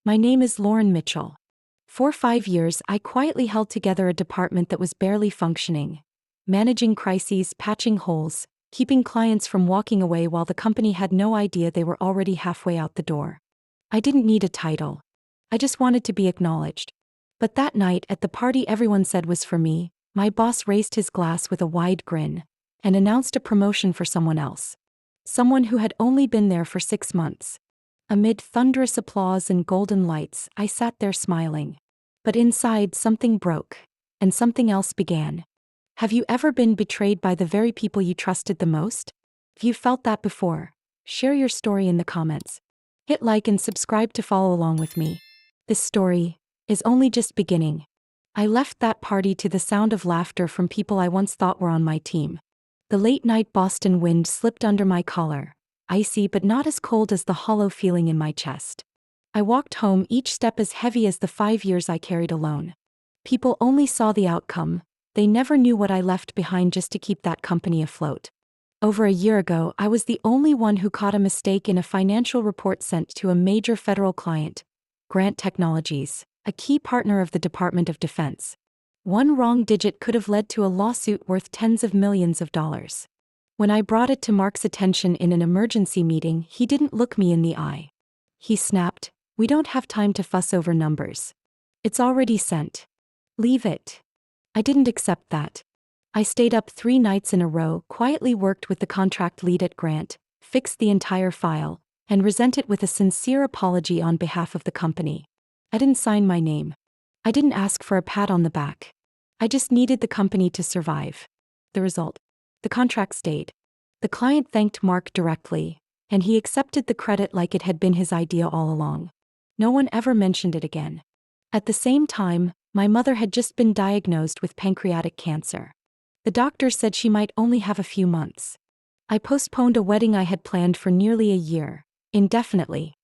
My name is Lauren Mitchell. For 5 years, I quietly held together a department that was barely functioning, managing crises, patching holes, keeping clients from walking away while the company had no idea they were already halfway out the door. I didn't need a title. I just wanted to be acknowledged. But that night at the party everyone said was for me, my boss raised his glass with a wide grin and announced a promotion for someone else. Someone who had only been there for 6 months. Amid thunderous applause and golden lights, I sat there smiling. But inside something broke, and something else began. Have you ever been betrayed by the very people you trusted the most? If you felt that before, share your story in the comments. Hit like and subscribe to follow along with me. This story is only just beginning. I left that party to the sound of laughter from people I once thought were on my team. The late-night Boston wind slipped under my collar, icy but not as cold as the hollow feeling in my chest. I walked home, each step as heavy as the 5 years I carried alone. People only saw the outcome. They never knew what I left behind just to keep that company afloat. Over a year ago, I was the only one who caught a mistake in a financial report sent to a major federal client, Grant Technologies, a key partner of the Department of Defense. One wrong digit could have led to a lawsuit worth tens of millions of dollars. When I brought it to Mark's attention in an emergency meeting, he didn't look me in the eye. He snapped, "We don't have time to fuss over numbers. It's already sent. Leave it." I didn't accept that. I stayed up 3 nights in a row, quietly worked with the contract lead at Grant, fixed the entire file, and resent it with a sincere apology on behalf of the company. I didn't sign my name. I didn't ask for a pat on the back. I just needed the company to survive. The result? The contract stayed. The client thanked Mark directly, and he accepted the credit like it had been his idea all along. No one ever mentioned it again. At the same time, my mother had just been diagnosed with pancreatic cancer. The doctor said she might only have a few months. I postponed a wedding I had planned for nearly a year, indefinitely.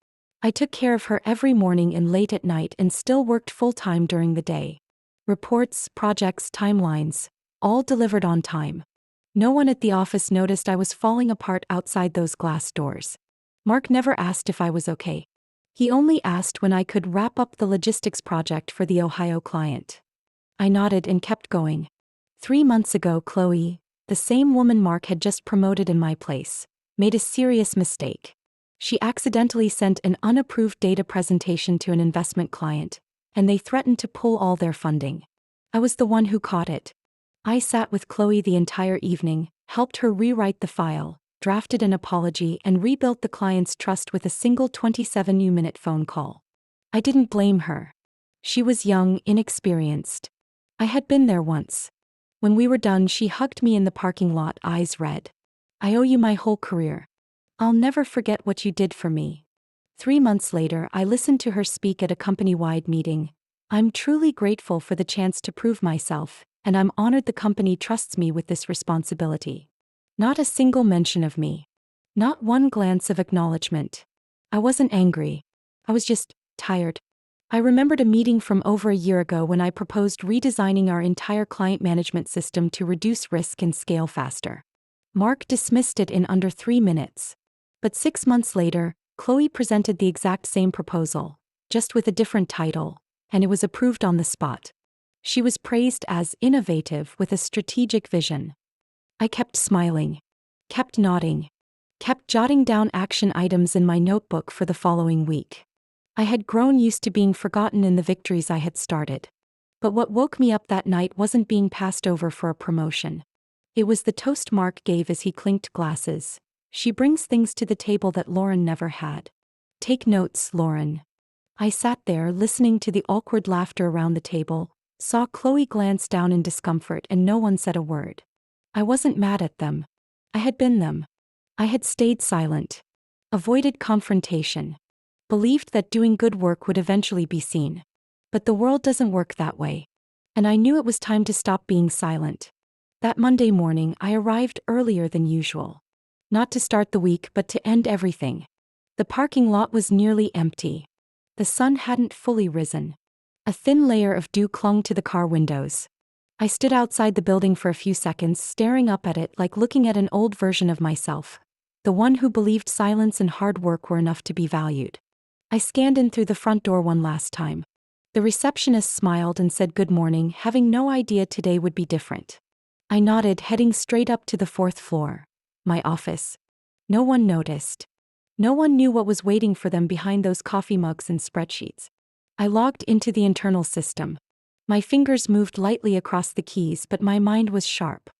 I took care of her every morning and late at night and still worked full-time during the day. Reports, projects, timelines, all delivered on time. No one at the office noticed I was falling apart outside those glass doors. Mark never asked if I was okay. He only asked when I could wrap up the logistics project for the Ohio client. I nodded and kept going. 3 months ago, Chloe, the same woman Mark had just promoted in my place, made a serious mistake. She accidentally sent an unapproved data presentation to an investment client, and they threatened to pull all their funding. I was the one who caught it. I sat with Chloe the entire evening, helped her rewrite the file, drafted an apology, and rebuilt the client's trust with a single 27-minute phone call. I didn't blame her. She was young, inexperienced. I had been there once. When we were done, she hugged me in the parking lot, eyes red. "I owe you my whole career. I'll never forget what you did for me." 3 months later, I listened to her speak at a company-wide meeting. "I'm truly grateful for the chance to prove myself, and I'm honored the company trusts me with this responsibility." Not a single mention of me. Not one glance of acknowledgement. I wasn't angry. I was just tired. I remembered a meeting from over a year ago when I proposed redesigning our entire client management system to reduce risk and scale faster. Mark dismissed it in under 3 minutes. But 6 months later, Chloe presented the exact same proposal, just with a different title, and it was approved on the spot. She was praised as innovative with a strategic vision. I kept smiling, kept nodding, kept jotting down action items in my notebook for the following week. I had grown used to being forgotten in the victories I had started. But what woke me up that night wasn't being passed over for a promotion. It was the toast Mark gave as he clinked glasses. "She brings things to the table that Lauren never had. Take notes, Lauren." I sat there listening to the awkward laughter around the table, saw Chloe glance down in discomfort, and no one said a word. I wasn't mad at them. I had been them. I had stayed silent, avoided confrontation, believed that doing good work would eventually be seen. But the world doesn't work that way. And I knew it was time to stop being silent. That Monday morning, I arrived earlier than usual. Not to start the week, but to end everything. The parking lot was nearly empty. The sun hadn't fully risen. A thin layer of dew clung to the car windows. I stood outside the building for a few seconds, staring up at it like looking at an old version of myself, the one who believed silence and hard work were enough to be valued. I scanned in through the front door one last time. The receptionist smiled and said good morning, having no idea today would be different. I nodded, heading straight up to the 4th floor. My office. No one noticed. No one knew what was waiting for them behind those coffee mugs and spreadsheets. I logged into the internal system. My fingers moved lightly across the keys, but my mind was sharp.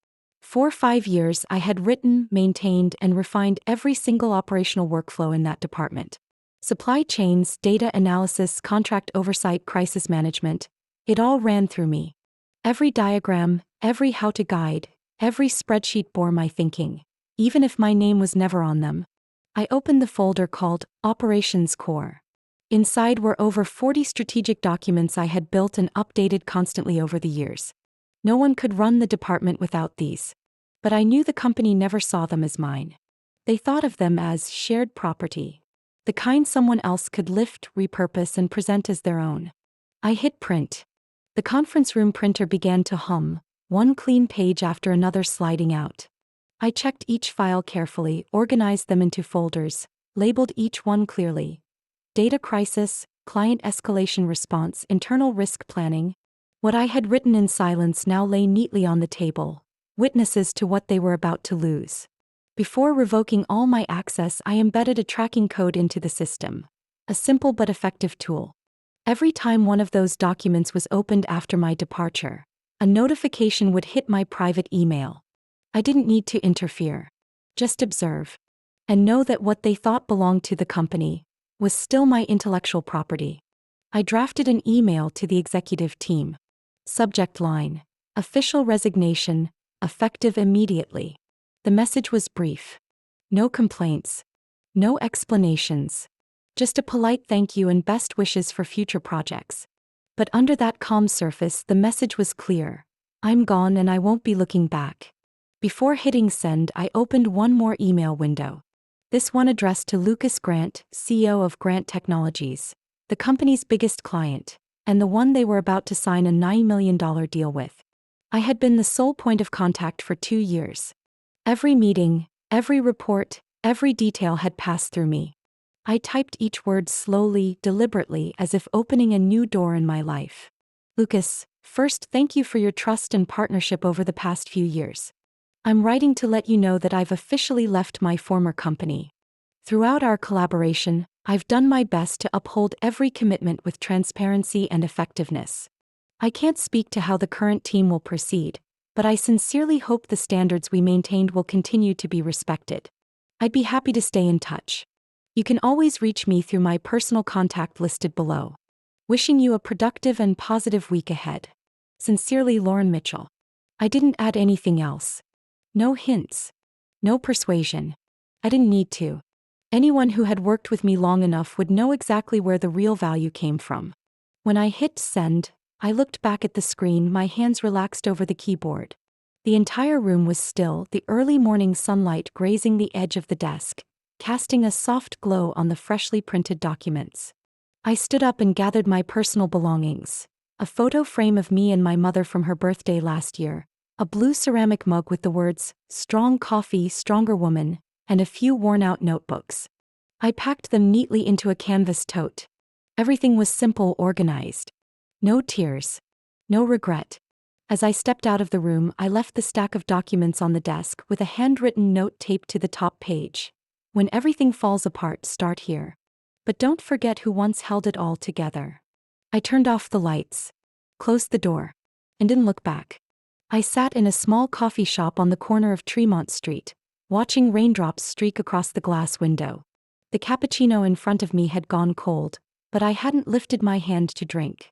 For 5 years, I had written, maintained, and refined every single operational workflow in that department. Supply chains, data analysis, contract oversight, crisis management. It all ran through me. Every diagram, every how-to guide, every spreadsheet bore my thinking, even if my name was never on them. I opened the folder called Operations Core. Inside were over 40 strategic documents I had built and updated constantly over the years. No one could run the department without these. But I knew the company never saw them as mine. They thought of them as shared property. The kind someone else could lift, repurpose, and present as their own. I hit print. The conference room printer began to hum, one clean page after another sliding out. I checked each file carefully, organized them into folders, labeled each one clearly. Data crisis, client escalation response, internal risk planning. What I had written in silence now lay neatly on the table, witnesses to what they were about to lose. Before revoking all my access, I embedded a tracking code into the system. A simple but effective tool. Every time one of those documents was opened after my departure, a notification would hit my private email. I didn't need to interfere. Just observe. And know that what they thought belonged to the company was still my intellectual property. I drafted an email to the executive team. Subject line: official resignation, effective immediately. The message was brief. No complaints. No explanations. Just a polite thank you and best wishes for future projects. But under that calm surface, the message was clear. I'm gone and I won't be looking back. Before hitting send, I opened one more email window. This one addressed to Lucas Grant, CEO of Grant Technologies, the company's biggest client, and the one they were about to sign a $9 million deal with. I had been the sole point of contact for 2 years. Every meeting, every report, every detail had passed through me. I typed each word slowly, deliberately, as if opening a new door in my life. Lucas, first, thank you for your trust and partnership over the past few years. I'm writing to let you know that I've officially left my former company. Throughout our collaboration, I've done my best to uphold every commitment with transparency and effectiveness. I can't speak to how the current team will proceed, but I sincerely hope the standards we maintained will continue to be respected. I'd be happy to stay in touch. You can always reach me through my personal contact listed below. Wishing you a productive and positive week ahead. Sincerely, Lauren Mitchell. I didn't add anything else. No hints. No persuasion. I didn't need to. Anyone who had worked with me long enough would know exactly where the real value came from. When I hit send, I looked back at the screen, my hands relaxed over the keyboard. The entire room was still, the early morning sunlight grazing the edge of the desk, casting a soft glow on the freshly printed documents. I stood up and gathered my personal belongings. A photo frame of me and my mother from her birthday last year. A blue ceramic mug with the words, "Strong Coffee, Stronger Woman," and a few worn-out notebooks. I packed them neatly into a canvas tote. Everything was simple, organized. No tears. No regret. As I stepped out of the room, I left the stack of documents on the desk with a handwritten note taped to the top page. When everything falls apart, start here. But don't forget who once held it all together. I turned off the lights, closed the door, and didn't look back. I sat in a small coffee shop on the corner of Tremont Street, watching raindrops streak across the glass window. The cappuccino in front of me had gone cold, but I hadn't lifted my hand to drink.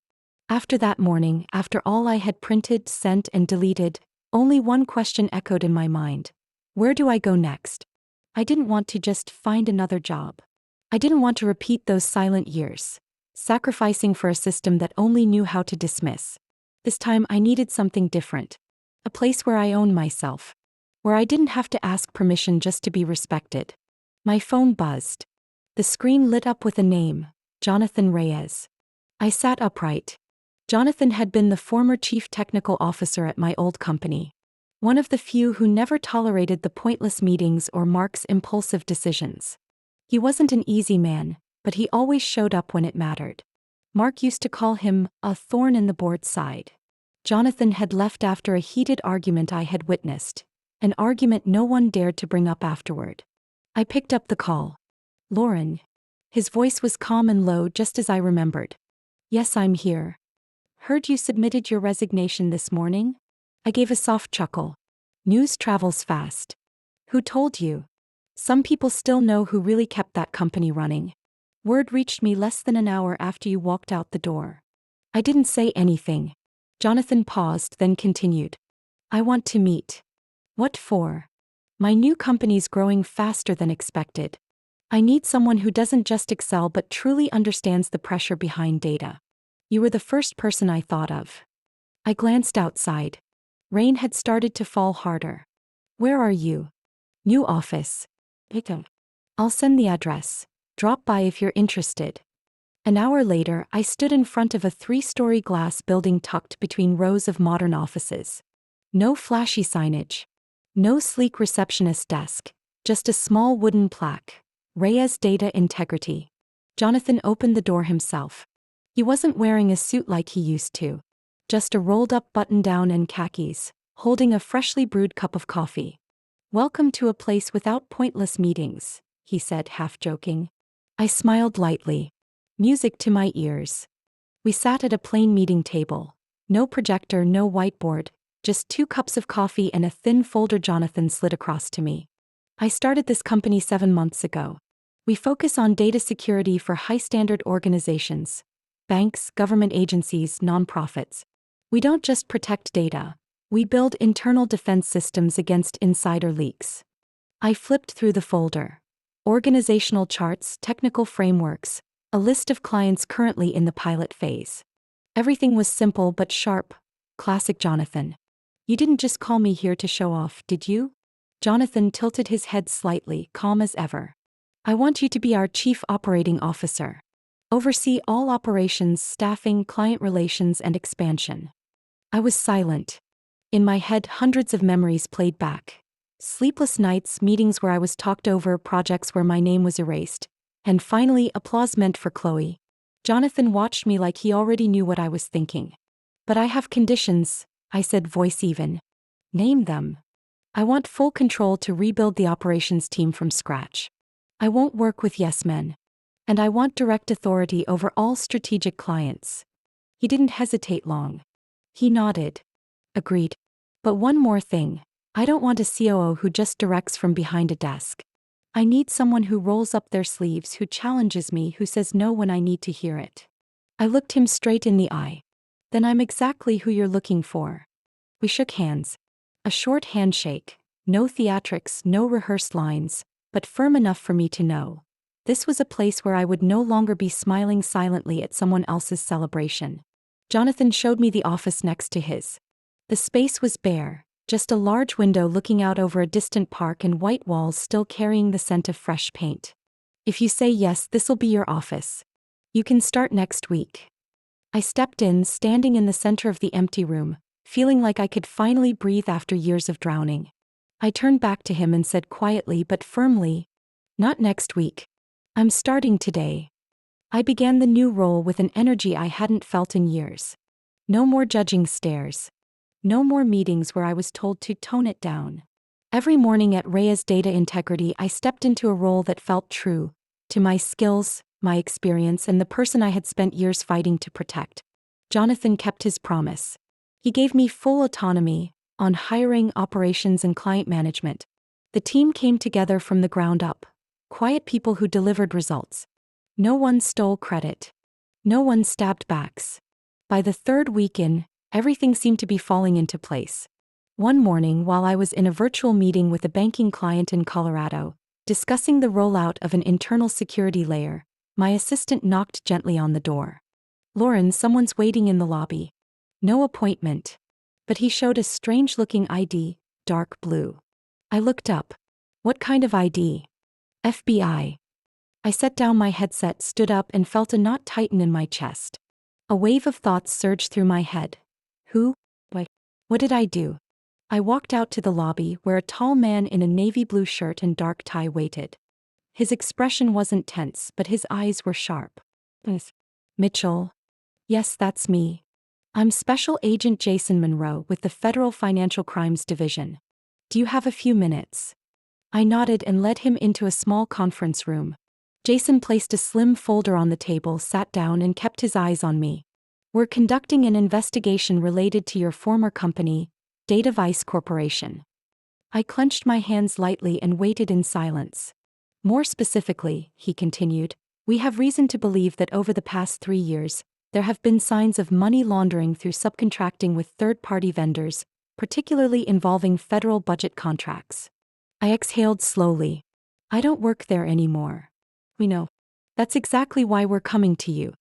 After that morning, after all I had printed, sent, and deleted, only one question echoed in my mind. Where do I go next? I didn't want to just find another job. I didn't want to repeat those silent years, sacrificing for a system that only knew how to dismiss. This time I needed something different. A place where I owned myself. Where I didn't have to ask permission just to be respected. My phone buzzed. The screen lit up with a name, Jonathan Reyes. I sat upright. Jonathan had been the former chief technical officer at my old company. One of the few who never tolerated the pointless meetings or Mark's impulsive decisions. He wasn't an easy man, but he always showed up when it mattered. Mark used to call him a thorn in the board's side. Jonathan had left after a heated argument I had witnessed, an argument no one dared to bring up afterward. I picked up the call. Lauren. His voice was calm and low, just as I remembered. Yes, I'm here. Heard you submitted your resignation this morning? I gave a soft chuckle. News travels fast. Who told you? Some people still know who really kept that company running. Word reached me less than an hour after you walked out the door. I didn't say anything. Jonathan paused, then continued. I want to meet. What for? My new company's growing faster than expected. I need someone who doesn't just excel but truly understands the pressure behind data. You were the first person I thought of. I glanced outside. Rain had started to fall harder. Where are you? New office. I'll send the address. Drop by if you're interested. An hour later, I stood in front of a 3-story glass building tucked between rows of modern offices. No flashy signage. No sleek receptionist desk. Just a small wooden plaque. Reyes Data Integrity. Jonathan opened the door himself. He wasn't wearing a suit like he used to. Just a rolled-up button-down and khakis, holding a freshly brewed cup of coffee. Welcome to a place without pointless meetings, he said, half joking. I smiled lightly. Music to my ears. We sat at a plain meeting table. No projector, no whiteboard, just 2 cups of coffee and a thin folder Jonathan slid across to me. I started this company 7 months ago. We focus on data security for high-standard organizations. Banks, government agencies, nonprofits. We don't just protect data. We build internal defense systems against insider leaks. I flipped through the folder. Organizational charts, technical frameworks, a list of clients currently in the pilot phase. Everything was simple but sharp. Classic Jonathan. You didn't just call me here to show off, did you? Jonathan tilted his head slightly, calm as ever. I want you to be our chief operating officer. Oversee all operations, staffing, client relations, and expansion. I was silent. In my head, hundreds of memories played back. Sleepless nights, meetings where I was talked over, projects where my name was erased. And finally, applause meant for Chloe. Jonathan watched me like he already knew what I was thinking. But I have conditions, I said, voice even. Name them. I want full control to rebuild the operations team from scratch. I won't work with yes men. And I want direct authority over all strategic clients. He didn't hesitate long. He nodded. Agreed. But one more thing. I don't want a COO who just directs from behind a desk. I need someone who rolls up their sleeves, who challenges me, who says no when I need to hear it. I looked him straight in the eye. Then I'm exactly who you're looking for. We shook hands. A short handshake. No theatrics, no rehearsed lines, but firm enough for me to know. This was a place where I would no longer be smiling silently at someone else's celebration. Jonathan showed me the office next to his. The space was bare, just a large window looking out over a distant park and white walls still carrying the scent of fresh paint. If you say yes, this'll be your office. You can start next week. I stepped in, standing in the center of the empty room, feeling like I could finally breathe after years of drowning. I turned back to him and said quietly but firmly, not next week. I'm starting today. I began the new role with an energy I hadn't felt in years. No more judging stares. No more meetings where I was told to tone it down. Every morning at Reyes Data Integrity, I stepped into a role that felt true to my skills, my experience, and the person I had spent years fighting to protect. Jonathan kept his promise. He gave me full autonomy on hiring, operations, and client management. The team came together from the ground up. Quiet people who delivered results. No one stole credit. No one stabbed backs. By the 3rd week in, everything seemed to be falling into place. One morning, while I was in a virtual meeting with a banking client in Colorado, discussing the rollout of an internal security layer, my assistant knocked gently on the door. Lauren, someone's waiting in the lobby. No appointment. But he showed a strange-looking ID, dark blue. I looked up. What kind of ID? FBI. I set down my headset, stood up, and felt a knot tighten in my chest. A wave of thoughts surged through my head. Who? What did I do? I walked out to the lobby, where a tall man in a navy blue shirt and dark tie waited. His expression wasn't tense, but his eyes were sharp. "Miss Mitchell?" "Yes, that's me. I'm Special Agent Jason Monroe with the Federal Financial Crimes Division. Do you have a few minutes?" I nodded and led him into a small conference room. Jason placed a slim folder on the table, sat down, and kept his eyes on me. "We're conducting an investigation related to your former company, Data Vice Corporation." I clenched my hands lightly and waited in silence. "More specifically," he continued, "we have reason to believe that over the past 3 years, there have been signs of money laundering through subcontracting with third-party vendors, particularly involving federal budget contracts." I exhaled slowly. "I don't work there anymore." "We know. That's exactly why we're coming to you.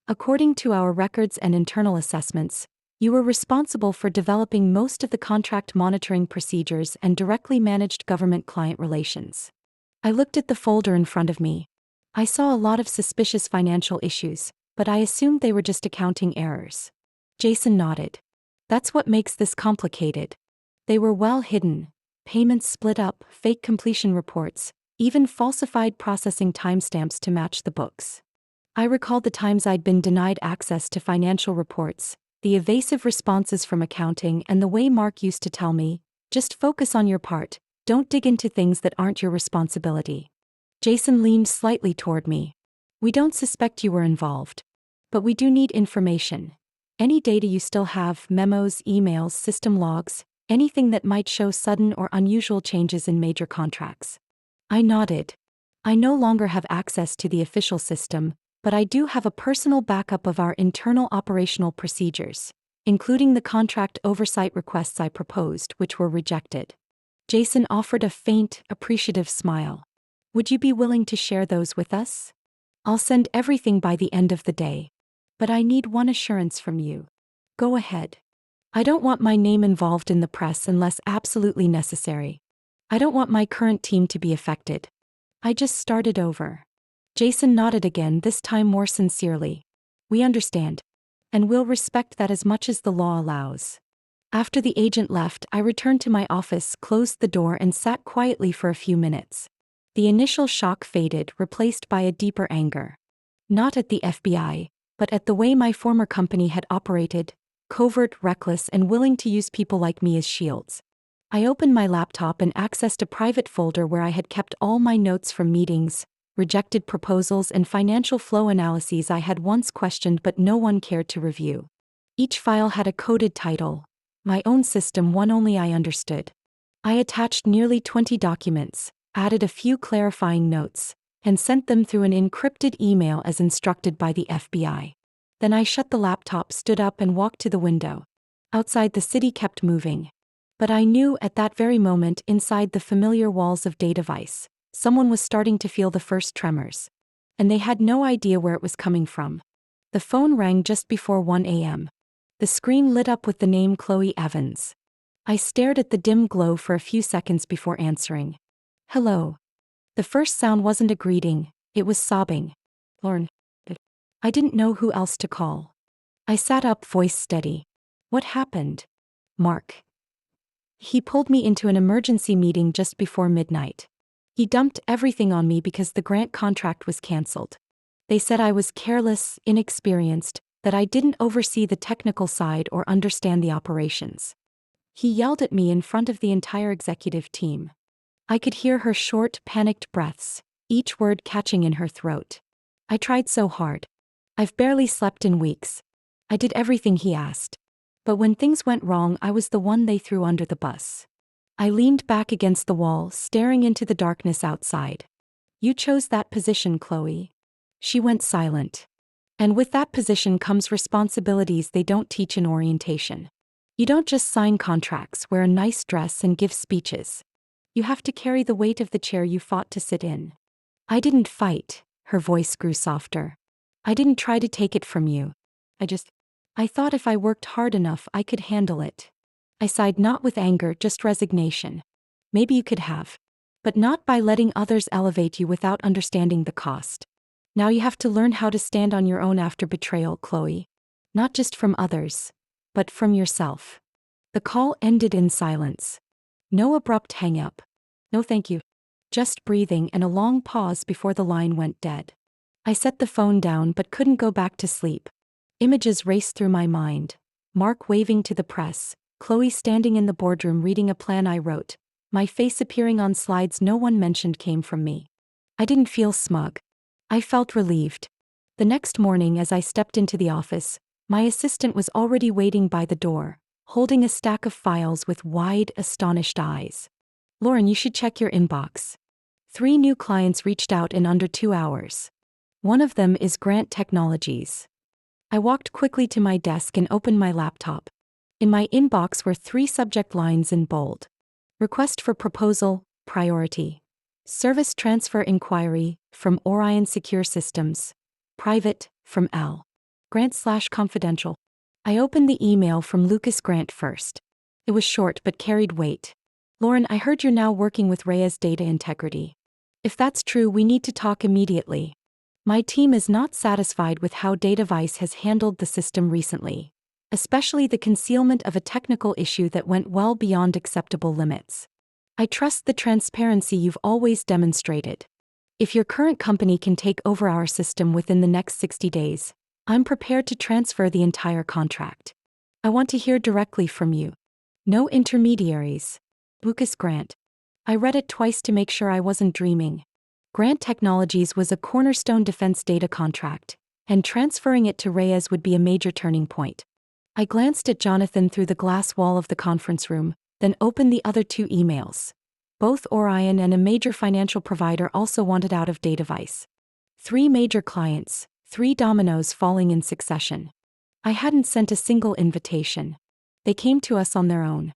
According to our records and internal assessments, you were responsible for developing most of the contract monitoring procedures and directly managed government-client relations." I looked at the folder in front of me. I saw a lot of suspicious financial issues, but I assumed they were just accounting errors. Jason nodded. "That's what makes this complicated. They were well hidden. Payments split up, fake completion reports, even falsified processing timestamps to match the books." I recalled the times I'd been denied access to financial reports, the evasive responses from accounting, and the way Mark used to tell me, "Just focus on your part, don't dig into things that aren't your responsibility." Jason leaned slightly toward me. "We don't suspect you were involved. But we do need information. Any data you still have, memos, emails, system logs, anything that might show sudden or unusual changes in major contracts." I nodded. "I no longer have access to the official system, but I do have a personal backup of our internal operational procedures, including the contract oversight requests I proposed, which were rejected." Jason offered a faint, appreciative smile. "Would you be willing to share those with us? I'll send everything by the end of the day. But I need one assurance from you." "Go ahead." "I don't want my name involved in the press unless absolutely necessary. I don't want my current team to be affected. I just started over." Jason nodded again, this time more sincerely. "We understand. And we'll respect that as much as the law allows." After the agent left, I returned to my office, closed the door, and sat quietly for a few minutes. The initial shock faded, replaced by a deeper anger. Not at the FBI, but at the way my former company had operated, covert, reckless, and willing to use people like me as shields. I opened my laptop and accessed a private folder where I had kept all my notes from meetings, rejected proposals, and financial flow analyses I had once questioned but no one cared to review. Each file had a coded title, my own system, one only I understood. I attached nearly 20 documents, added a few clarifying notes, and sent them through an encrypted email as instructed by the FBI. Then I shut the laptop, stood up, and walked to the window. Outside, the city kept moving. But I knew at that very moment, inside the familiar walls of Data Vice, someone was starting to feel the first tremors. And they had no idea where it was coming from. The phone rang just before 1 a.m. The screen lit up with the name Chloe Evans. I stared at the dim glow for a few seconds before answering. "Hello." The first sound wasn't a greeting, it was sobbing. "Lauren." I didn't know who else to call. I sat up, voice steady. "What happened?" "Mark. He pulled me into an emergency meeting just before midnight. He dumped everything on me because the grant contract was canceled. They said I was careless, inexperienced, that I didn't oversee the technical side or understand the operations." He yelled at me in front of the entire executive team. I could hear her short, panicked breaths, each word catching in her throat. I tried so hard. I've barely slept in weeks. I did everything he asked. But when things went wrong, I was the one they threw under the bus. I leaned back against the wall, staring into the darkness outside. "You chose that position, Chloe." She went silent. "And with that position comes responsibilities they don't teach in orientation. You don't just sign contracts, wear a nice dress, and give speeches. You have to carry the weight of the chair you fought to sit in." "I didn't fight," her voice grew softer. "I didn't try to take it from you. I thought if I worked hard enough I could handle it." I sighed, not with anger, just resignation. "Maybe you could have. But not by letting others elevate you without understanding the cost. Now you have to learn how to stand on your own after betrayal, Chloe. Not just from others, but from yourself." The call ended in silence. No abrupt hang-up. No thank you. just breathing and a long pause before the line went dead. I set the phone down but couldn't go back to sleep. Images raced through my mind. Mark waving to the press, Chloe standing in the boardroom reading a plan I wrote, my face appearing on slides no one mentioned came from me. I didn't feel smug. I felt relieved. The next morning as I stepped into the office, my assistant was already waiting by the door, holding a stack of files with wide, astonished eyes. "Lauren, you should check your inbox. 3 new clients reached out in under 2 hours. One of them is Grant Technologies." I walked quickly to my desk and opened my laptop. In my inbox were 3 subject lines in bold. Request for proposal, priority. Service transfer inquiry, from Orion Secure Systems. Private, from L. Grant/confidential. I opened the email from Lucas Grant first. It was short but carried weight. "Lauren, I heard you're now working with Reyes Data Integrity. If that's true, we need to talk immediately. My team is not satisfied with how DataVice has handled the system recently, especially the concealment of a technical issue that went well beyond acceptable limits. I trust the transparency you've always demonstrated. If your current company can take over our system within the next 60 days, I'm prepared to transfer the entire contract. I want to hear directly from you. No intermediaries. Lucas Grant." I read it twice to make sure I wasn't dreaming. Grant Technologies was a cornerstone defense data contract, and transferring it to Reyes would be a major turning point. I glanced at Jonathan through the glass wall of the conference room, then opened the other 2 emails. Both Orion and a major financial provider also wanted out of DataVice. 3 major clients, 3 dominoes falling in succession. I hadn't sent a single invitation. They came to us on their own.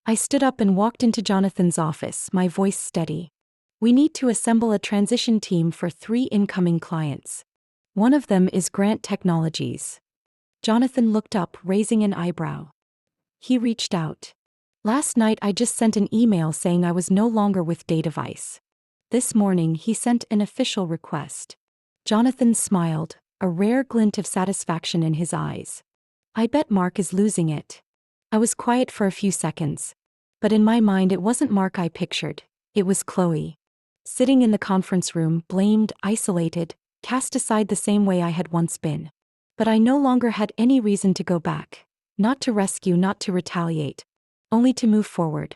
I stood up and walked into Jonathan's office, my voice steady. "We need to assemble a transition team for 3 incoming clients. One of them is Grant Technologies." Jonathan looked up, raising an eyebrow. He reached out. "Last night I just sent an email saying I was no longer with DataVice. This morning he sent an official request." Jonathan smiled, a rare glint of satisfaction in his eyes. "I bet Mark is losing it." I was quiet for a few seconds. But in my mind it wasn't Mark I pictured, it was Chloe. Sitting in the conference room, blamed, isolated, cast aside the same way I had once been. But I no longer had any reason to go back. Not to rescue, not to retaliate. Only to move forward.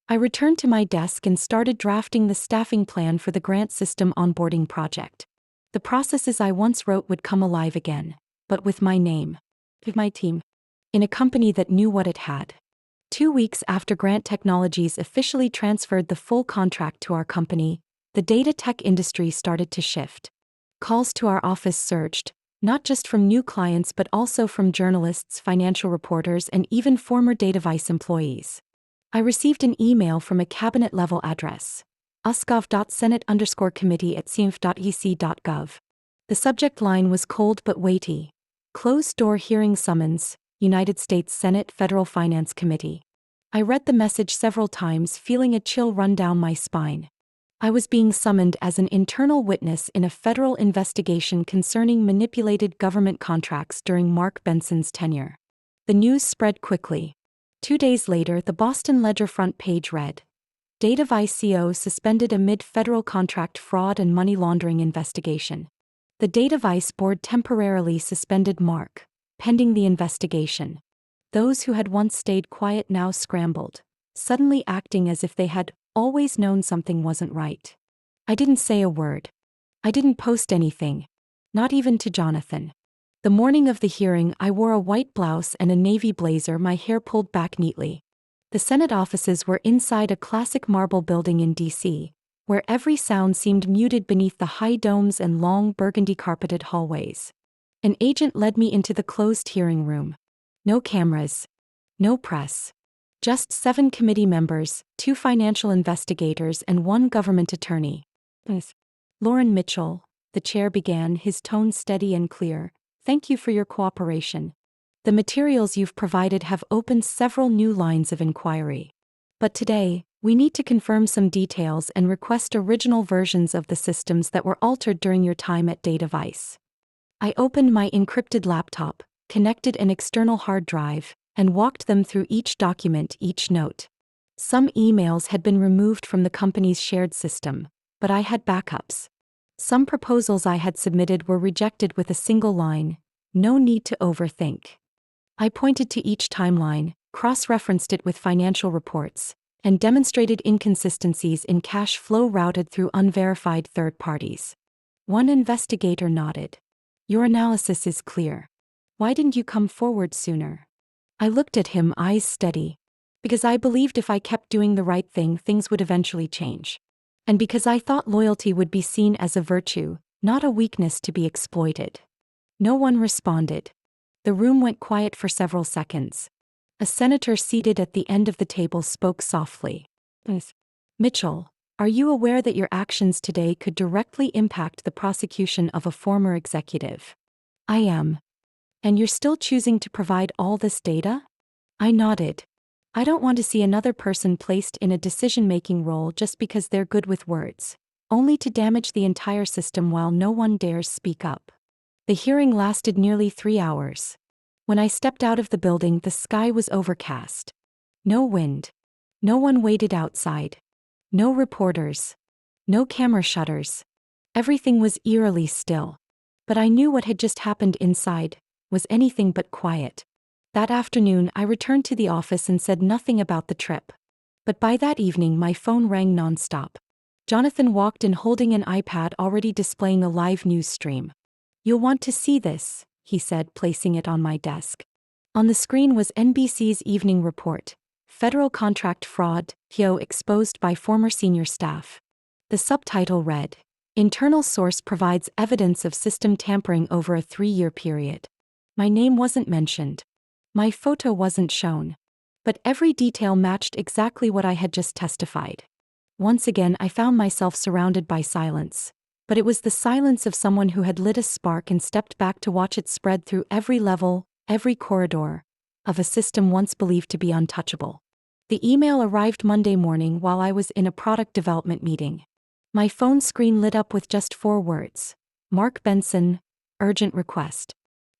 I returned to my desk and started drafting the staffing plan for the Grant System onboarding project. The processes I once wrote would come alive again, but with my name. With my team. In a company that knew what it had. 2 weeks after Grant Technologies officially transferred the full contract to our company, the data tech industry started to shift. Calls to our office surged, not just from new clients but also from journalists, financial reporters, and even former DataVice employees. I received an email from a cabinet-level address, usgov.senate_committee@cnf.ec.gov. The subject line was cold but weighty. Closed-door hearing summons, United States Senate Federal Finance Committee. I read the message several times, feeling a chill run down my spine. I was being summoned as an internal witness in a federal investigation concerning manipulated government contracts during Mark Benson's tenure. The news spread quickly. 2 days later, the Boston Ledger front page read, DataVice CO suspended amid federal contract fraud and money laundering investigation. The DataVice board temporarily suspended Mark, pending the investigation. Those who had once stayed quiet now scrambled, suddenly acting as if they had always known something wasn't right. I didn't say a word. I didn't post anything. Not even to Jonathan. The morning of the hearing, I wore a white blouse and a navy blazer, my hair pulled back neatly. The Senate offices were inside a classic marble building in D.C., where every sound seemed muted beneath the high domes and long burgundy-carpeted hallways. An agent led me into the closed hearing room. No cameras. No press. Just 7 committee members, 2 financial investigators, and 1 government attorney. Lauren Mitchell, the chair began, his tone steady and clear. Thank you for your cooperation. The materials you've provided have opened several new lines of inquiry. But today, we need to confirm some details and request original versions of the systems that were altered during your time at DataVice. I opened my encrypted laptop, connected an external hard drive, and walked them through each document, each note. Some emails had been removed from the company's shared system, But I had backups. Some proposals I had submitted were rejected with a single line, "No need to overthink." I pointed to each timeline, cross-referenced it with financial reports, and demonstrated inconsistencies in cash flow routed through unverified third parties. One investigator nodded. "Your analysis is clear. Why didn't you come forward sooner?" I looked at him, eyes steady. Because I believed if I kept doing the right thing, things would eventually change. And because I thought loyalty would be seen as a virtue, not a weakness to be exploited. No one responded. The room went quiet for several seconds. A senator seated at the end of the table spoke softly. "Mitchell, are you aware that your actions today could directly impact the prosecution of a former executive?" "I am." "And you're still choosing to provide all this data?" I nodded. "I don't want to see another person placed in a decision-making role just because they're good with words, only to damage the entire system while no one dares speak up." The hearing lasted nearly 3 hours. When I stepped out of the building, the sky was overcast. No wind. No one waited outside. No reporters. No camera shutters. Everything was eerily still. But I knew what had just happened inside was anything but quiet. That afternoon, I returned to the office and said nothing about the trip. But by that evening, my phone rang nonstop. Jonathan walked in holding an iPad already displaying a live news stream. "You'll want to see this," he said, placing it on my desk. On the screen was NBC's evening report, "Federal Contract Fraud, PO Exposed by Former Senior Staff." The subtitle read, "Internal Source Provides Evidence of System Tampering Over a 3-Year Period." My name wasn't mentioned. My photo wasn't shown. But every detail matched exactly what I had just testified. Once again, I found myself surrounded by silence. But it was the silence of someone who had lit a spark and stepped back to watch it spread through every level, every corridor, of a system once believed to be untouchable. The email arrived Monday morning while I was in a product development meeting. My phone screen lit up with just 4 words. "Mark Benson, urgent request."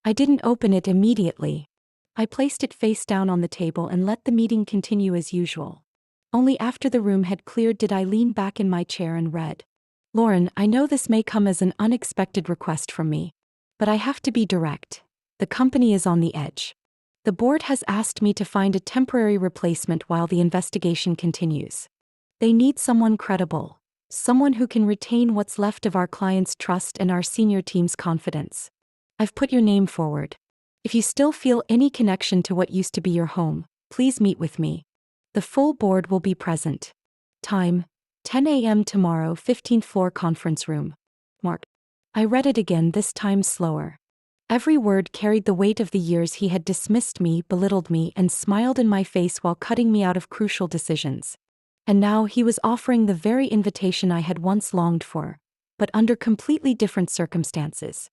I didn't open it immediately. I placed it face down on the table and let the meeting continue as usual. Only after the room had cleared did I lean back in my chair and read. "Lauren, I know this may come as an unexpected request from me. But I have to be direct. The company is on the edge. The board has asked me to find a temporary replacement while the investigation continues. They need someone credible. Someone who can retain what's left of our client's trust and our senior team's confidence. I've put your name forward. If you still feel any connection to what used to be your home, please meet with me. The full board will be present. Time, 10 a.m. tomorrow, 15th floor conference room. Mark." I read it again, this time slower. Every word carried the weight of the years he had dismissed me, belittled me, and smiled in my face while cutting me out of crucial decisions. And now he was offering the very invitation I had once longed for, but under completely different circumstances.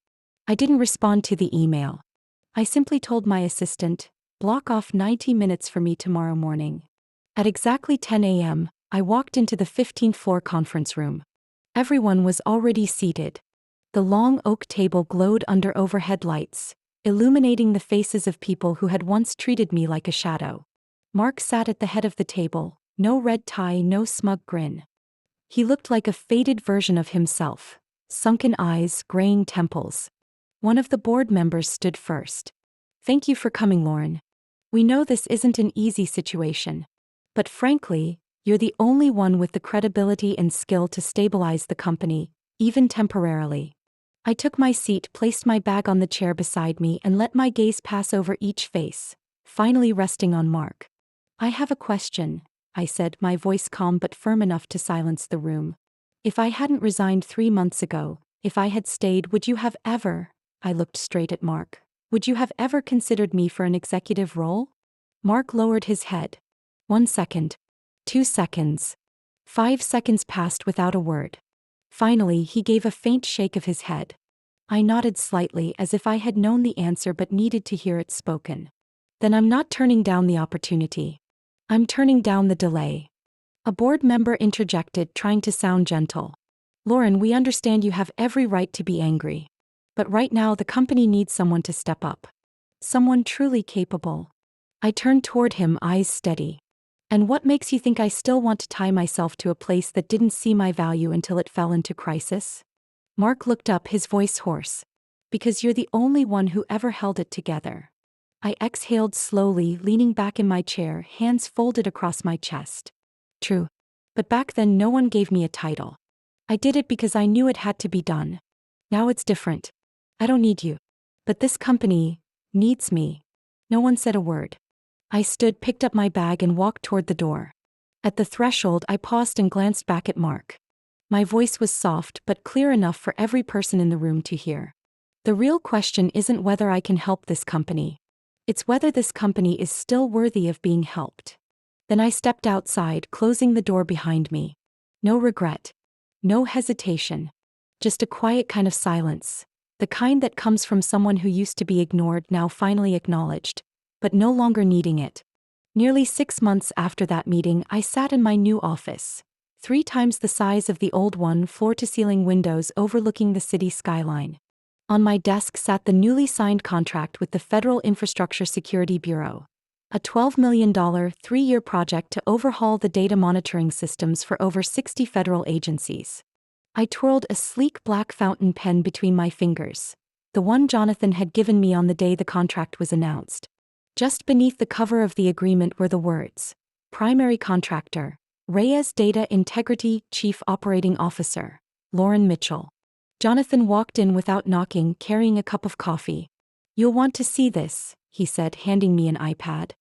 I didn't respond to the email. I simply told my assistant, "Block off 90 minutes for me tomorrow morning." At exactly 10 a.m., I walked into the 15th floor conference room. Everyone was already seated. The long oak table glowed under overhead lights, illuminating the faces of people who had once treated me like a shadow. Mark sat at the head of the table, no red tie, no smug grin. He looked like a faded version of himself, sunken eyes, graying temples. One of the board members stood first. "Thank you for coming, Lauren. We know this isn't an easy situation. But frankly, you're the only one with the credibility and skill to stabilize the company, even temporarily." I took my seat, placed my bag on the chair beside me, and let my gaze pass over each face, finally resting on Mark. "I have a question," I said, my voice calm but firm enough to silence the room. "If I hadn't resigned 3 months ago, if I had stayed, would you have ever—" I looked straight at Mark. "Would you have ever considered me for an executive role?" Mark lowered his head. 1 second. 2 seconds. 5 seconds passed without a word. Finally, he gave a faint shake of his head. I nodded slightly as if I had known the answer but needed to hear it spoken. "Then I'm not turning down the opportunity. I'm turning down the delay." A board member interjected, trying to sound gentle. "Lauren, we understand you have every right to be angry. But right now the company needs someone to step up. Someone truly capable." I turned toward him, eyes steady. And what makes you think I still want to tie myself to a place that didn't see my value until it fell into crisis? Mark looked up, his voice hoarse. Because you're the only one who ever held it together. I exhaled slowly, leaning back in my chair, hands folded across my chest. True. But back then no one gave me a title. I did it because I knew it had to be done. Now it's different. I don't need you. But this company needs me. No one said a word. I stood, picked up my bag, and walked toward the door. At the threshold, I paused and glanced back at Mark. My voice was soft but clear enough for every person in the room to hear. The real question isn't whether I can help this company. It's whether this company is still worthy of being helped. Then I stepped outside, closing the door behind me. No regret. No hesitation. Just a quiet kind of silence. The kind that comes from someone who used to be ignored, now finally acknowledged, but no longer needing it. Nearly 6 months after that meeting, I sat in my new office. 3 times the size of the old one, floor-to-ceiling windows overlooking the city skyline. On my desk sat the newly signed contract with the Federal Infrastructure Security Bureau. A $12 million 3-year project to overhaul the data monitoring systems for over 60 federal agencies. I twirled a sleek black fountain pen between my fingers, the one Jonathan had given me on the day the contract was announced. Just beneath the cover of the agreement were the words, Primary Contractor, Reyes Data Integrity Chief Operating Officer, Lauren Mitchell. Jonathan walked in without knocking, carrying a cup of coffee. You'll want to see this, he said, handing me an iPad.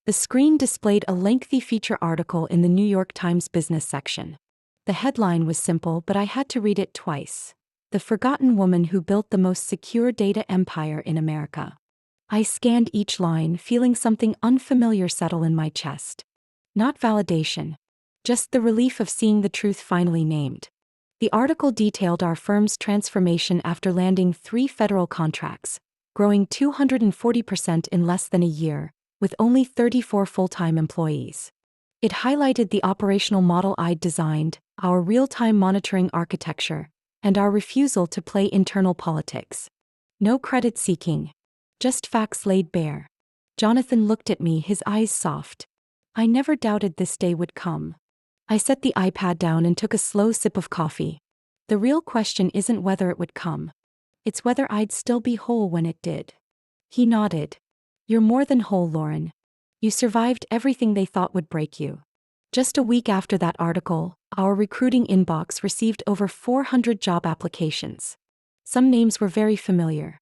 The screen displayed a lengthy feature article in the New York Times business section. The headline was simple, but I had to read it twice. The Forgotten Woman Who Built the Most Secure Data Empire in America. I scanned each line, feeling something unfamiliar settle in my chest. Not validation. Just the relief of seeing the truth finally named. The article detailed our firm's transformation after landing 3 federal contracts, growing 240% in less than a year, with only 34 full-time employees. It highlighted the operational model I'd designed, our real-time monitoring architecture, and our refusal to play internal politics. No credit seeking. Just facts laid bare. Jonathan looked at me, his eyes soft. I never doubted this day would come. I set the iPad down and took a slow sip of coffee. The real question isn't whether it would come. It's whether I'd still be whole when it did. He nodded. You're more than whole, Lauren. You survived everything they thought would break you. Just a week after that article, our recruiting inbox received over 400 job applications. Some names were very familiar.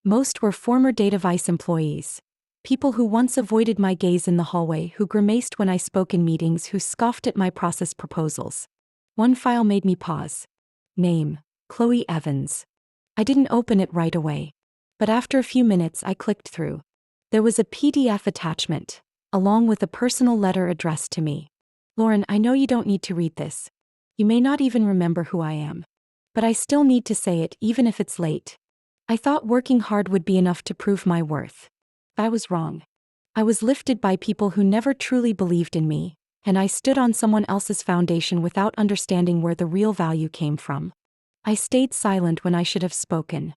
Most were former DataVice employees. People who once avoided my gaze in the hallway, who grimaced when I spoke in meetings, who scoffed at my process proposals. One file made me pause. Name, Chloe Evans. I didn't open it right away. But after a few minutes I clicked through. There was a PDF attachment, along with a personal letter addressed to me. Lauren, I know you don't need to read this. You may not even remember who I am. But I still need to say it, even if it's late. I thought working hard would be enough to prove my worth. I was wrong. I was lifted by people who never truly believed in me, and I stood on someone else's foundation without understanding where the real value came from. I stayed silent when I should have spoken.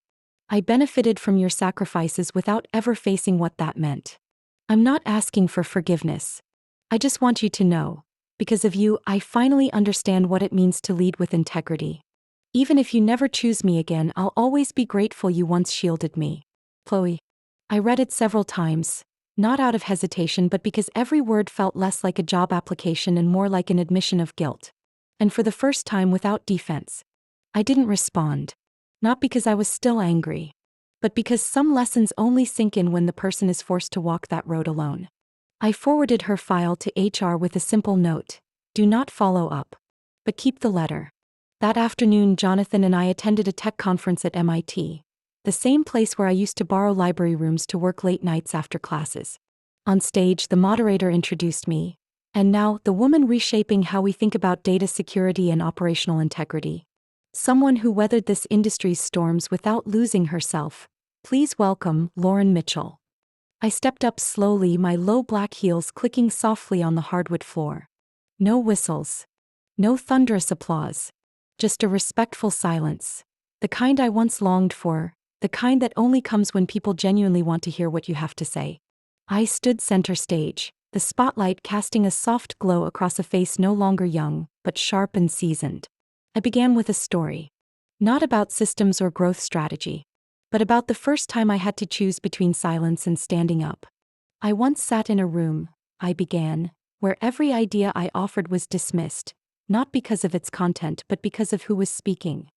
I benefited from your sacrifices without ever facing what that meant. I'm not asking for forgiveness. I just want you to know, because of you, I finally understand what it means to lead with integrity. Even if you never choose me again, I'll always be grateful you once shielded me. Chloe. I read it several times, not out of hesitation but because every word felt less like a job application and more like an admission of guilt. And for the first time without defense. I didn't respond. Not because I was still angry, but because some lessons only sink in when the person is forced to walk that road alone. I forwarded her file to HR with a simple note. Do not follow up. But keep the letter. That afternoon, Jonathan and I attended a tech conference at MIT, the same place where I used to borrow library rooms to work late nights after classes. On stage, the moderator introduced me, and now, the woman reshaping how we think about data security and operational integrity. Someone who weathered this industry's storms without losing herself. Please welcome Lauren Mitchell. I stepped up slowly, my low black heels clicking softly on the hardwood floor. No whistles. No thunderous applause. Just a respectful silence. The kind I once longed for, the kind that only comes when people genuinely want to hear what you have to say. I stood center stage, the spotlight casting a soft glow across a face no longer young, but sharp and seasoned. I began with a story. Not about systems or growth strategy, but about the first time I had to choose between silence and standing up. I once sat in a room, I began, where every idea I offered was dismissed, not because of its content but because of who was speaking.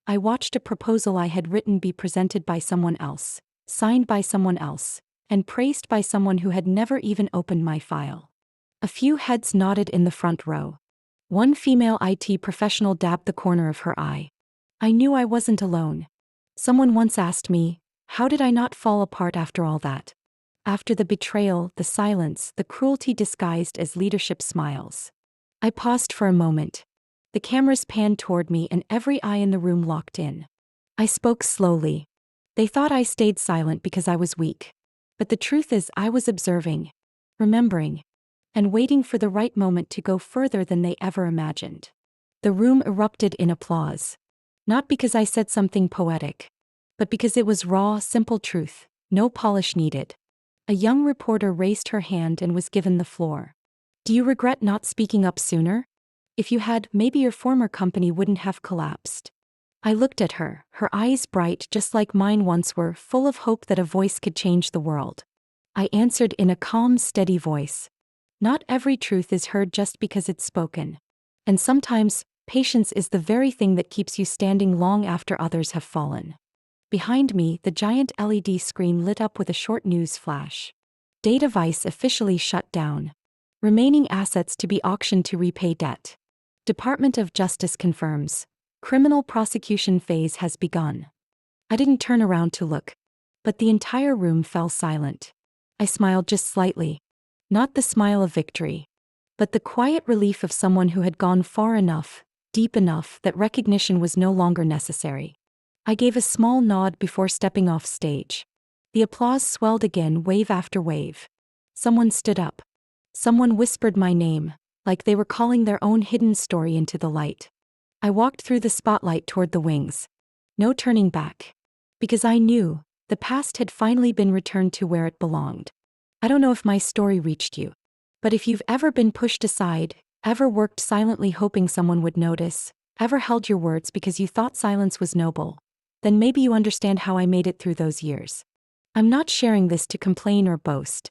I watched a proposal I had written be presented by someone else, signed by someone else, and praised by someone who had never even opened my file. A few heads nodded in the front row. One female IT professional dabbed the corner of her eye. I knew I wasn't alone. Someone once asked me, how did I not fall apart after all that? After the betrayal, the silence, the cruelty disguised as leadership smiles. I paused for a moment. The cameras panned toward me and every eye in the room locked in. I spoke slowly. They thought I stayed silent because I was weak. But the truth is I was observing, remembering, and waiting for the right moment to go further than they ever imagined. The room erupted in applause. Not because I said something poetic, but because it was raw, simple truth, no polish needed. A young reporter raised her hand and was given the floor. Do you regret not speaking up sooner? If you had, maybe your former company wouldn't have collapsed. I looked at her, her eyes bright just like mine once were, full of hope that a voice could change the world. I answered in a calm, steady voice. Not every truth is heard just because it's spoken. And sometimes, patience is the very thing that keeps you standing long after others have fallen. Behind me, the giant LED screen lit up with a short news flash. Data Vice officially shut down. Remaining assets to be auctioned to repay debt. Department of Justice confirms. Criminal prosecution phase has begun. I didn't turn around to look, but the entire room fell silent. I smiled just slightly. Not the smile of victory, but the quiet relief of someone who had gone far enough, deep enough that recognition was no longer necessary. I gave a small nod before stepping off stage. The applause swelled again, wave after wave. Someone stood up. Someone whispered my name, like they were calling their own hidden story into the light. I walked through the spotlight toward the wings. No turning back. Because I knew, the past had finally been returned to where it belonged. I don't know if my story reached you. But if you've ever been pushed aside, ever worked silently hoping someone would notice, ever held your words because you thought silence was noble, then maybe you understand how I made it through those years. I'm not sharing this to complain or boast,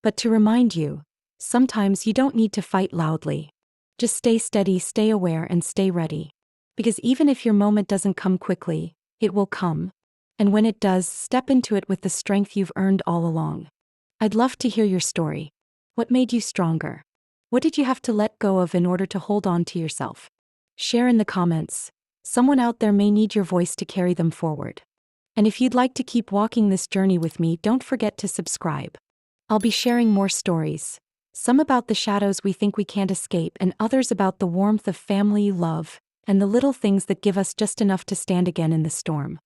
but to remind you, sometimes you don't need to fight loudly. Just stay steady, stay aware, and stay ready. Because even if your moment doesn't come quickly, it will come. And when it does, step into it with the strength you've earned all along. I'd love to hear your story. What made you stronger? What did you have to let go of in order to hold on to yourself? Share in the comments. Someone out there may need your voice to carry them forward. And if you'd like to keep walking this journey with me, don't forget to subscribe. I'll be sharing more stories. Some about the shadows we think we can't escape, and others about the warmth of family, love, and the little things that give us just enough to stand again in the storm.